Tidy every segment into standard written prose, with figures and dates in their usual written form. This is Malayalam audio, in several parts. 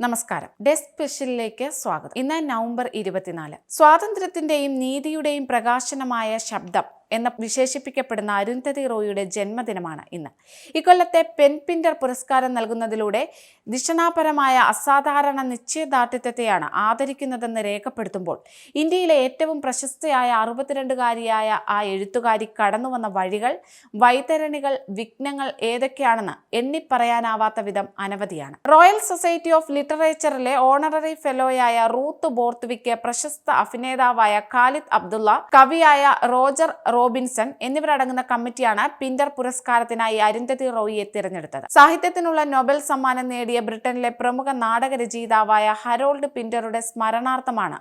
നമസ്കാരം. ഡേ സ്പെഷ്യലിലേക്ക് സ്വാഗതം. ഇന്ന് നവംബർ 24. സ്വാതന്ത്ര്യത്തിന്റെയും നീതിയുടെയും പ്രകാശനമായ ശബ്ദം എന്ന് വിശേഷിപ്പിക്കപ്പെടുന്ന അരുന്ധതി റോയിയുടെ ജന്മദിനമാണ് ഇന്ന്. ഇക്കൊല്ലത്തെ പെൻപിൻഡർ പുരസ്കാരം നൽകുന്നതിലൂടെ ദിഷണാപരമായ അസാധാരണ നിശ്ചയദാർഢ്യത്തെയാണ് ആദരിക്കുന്നതെന്ന് രേഖപ്പെടുത്തുമ്പോൾ ഇന്ത്യയിലെ ഏറ്റവും പ്രശസ്തയായ 62-കാരിയായ ആ എഴുത്തുകാരി കടന്നുവന്ന വഴികൾ, വൈതരണികൾ, വിഘ്നങ്ങൾ ഏതൊക്കെയാണെന്ന് എണ്ണിപ്പറയാനാവാത്ത വിധം അനവധിയാണ്. റോയൽ സൊസൈറ്റി ഓഫ് ലിറ്ററേച്ചറിലെ ഓണററി ഫെലോയായ റൂത്ത് ബോർത്ത്വിക്ക്, പ്രശസ്ത അഭിനേതാവായ ഖാലിദ് അബ്ദുള്ള, കവിയായ റോജർ റോബിൻസൺ എന്നിവരടങ്ങുന്ന കമ്മിറ്റിയാണ് പിൻഡർ പുരസ്കാരത്തിനായി അരുന്ധതി റോയിയെ തിരഞ്ഞെടുത്തത്. സാഹിത്യത്തിനുള്ള നൊബേൽ സമ്മാനം നേടിയ ബ്രിട്ടനിലെ പ്രമുഖ നാടക രചയിതാവായ ഹരോൾഡ് പിൻഡറുടെ സ്മരണാർത്ഥമാണ്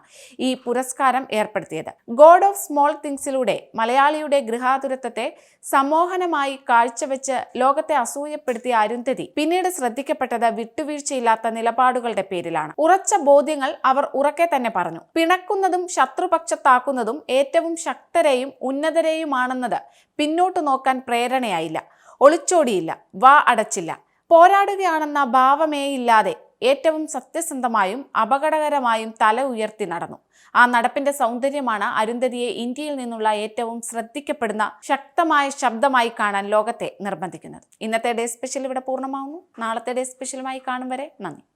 ഈ പുരസ്കാരം ഏർപ്പെടുത്തിയത്. ഗോഡ് ഓഫ് സ്മോൾ തിങ്സിലൂടെ മലയാളിയുടെ ഗൃഹാതുരത്വത്തെ സമോഹനമായി കാഴ്ചവെച്ച് ലോകത്തെ അസൂയപ്പെടുത്തിയ അരുന്ധതി പിന്നീട് ശ്രദ്ധിക്കപ്പെട്ടത് വിട്ടുവീഴ്ചയില്ലാത്ത നിലപാടുകളുടെ പേരിലാണ്. ഉറച്ച ബോധ്യങ്ങൾ അവർ ഉറക്കെ തന്നെ പറഞ്ഞു. പിണക്കുന്നതും ശത്രുപക്ഷത്താക്കുന്നതും ഏറ്റവും ശക്തരെയും ഉന്നതരെയുമാണെന്നത് പിന്നോട്ടു നോക്കാൻ പ്രേരണയായില്ല. ഒളിച്ചോടിയില്ല, വാ അടച്ചില്ല. പോരാടുകയാണെന്ന ഭാവമേയില്ലാതെ ഏറ്റവും സത്യസന്ധമായും അപകടകരമായും തല ഉയർത്തി നടന്നു. ആ നടപ്പിന്റെ സൗന്ദര്യമാണ് അരുന്ധതിയെ ഇന്ത്യയിൽ നിന്നുള്ള ഏറ്റവും ശ്രദ്ധിക്കപ്പെടുന്ന ശക്തമായ ശബ്ദമായി കാണാൻ ലോകത്തെ നിർബന്ധിക്കുന്നത്. ഇന്നത്തെ ഡേ സ്പെഷ്യൽ ഇവിടെ പൂർണ്ണമാവുന്നു. നാളത്തെ ഡേ സ്പെഷ്യലുമായി കാണും വരെ നന്ദി.